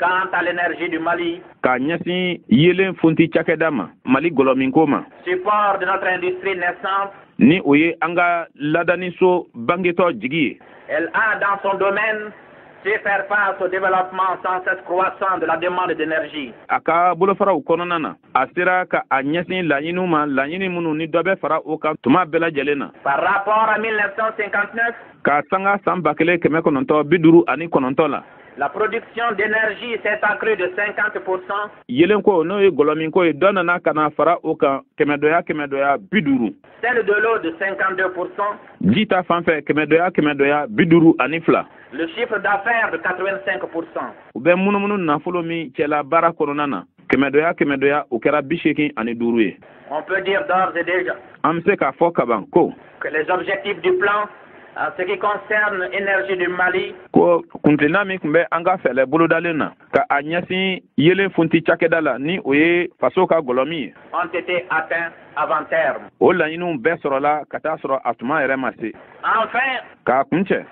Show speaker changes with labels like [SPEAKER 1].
[SPEAKER 1] Quant à l'énergie du Mali,
[SPEAKER 2] ka ɲɛsin yelen funti cakɛda ma Mali gɔlɔminko ma
[SPEAKER 1] support de notre industrie naissante,
[SPEAKER 2] ni o ye an ka ladaniso bangetɔ jigi ye.
[SPEAKER 1] elle a dans son domaine su faire face au développement sans cesse croissant de la demande d'énergie.
[SPEAKER 2] A ka bolofaraw kɔnɔna na a sera ka a ɲɛsin laɲiniw ma laɲini minnu ni dɔ bɛ fara o kan tuma bɛɛ lajɛlen na.
[SPEAKER 1] Par rapport à 1959,
[SPEAKER 2] Ka sanga san 1959 la
[SPEAKER 1] la production d'énergie s'est accrue de 50%.
[SPEAKER 2] yelen ko n'o ye gɔlɔminko ye dɔ nana ka na fara o kan 100 50.
[SPEAKER 1] Celle de l'eau de 52%.
[SPEAKER 2] Ji ta fan fɛ 100 52.
[SPEAKER 1] Le chiffre d'affaires de 85%.
[SPEAKER 2] U bɛ munumunu nafolo min cɛla baara kɔnɔna na 100 o kɛra 85 ye.
[SPEAKER 1] On peut dire d'ores et déjà
[SPEAKER 2] An bɛ se k'a fɔ kaban ko
[SPEAKER 1] que les objectifs du plan en ce qui concerne l'énergie du Mali
[SPEAKER 2] ko kuntilenna min tun bɛ an ka fɛlɛ bolodalen na ka a ɲɛsin yelen funti cakɛda la ni o ye faso ka gɔlɔmin ye.
[SPEAKER 1] ont été atteints avant terme.
[SPEAKER 2] O laɲiniw bɛɛ sɔrɔla ka taa sɔrɔ a tuma yɛrɛ ma se.
[SPEAKER 1] Enfin,
[SPEAKER 2] K'a kun cɛ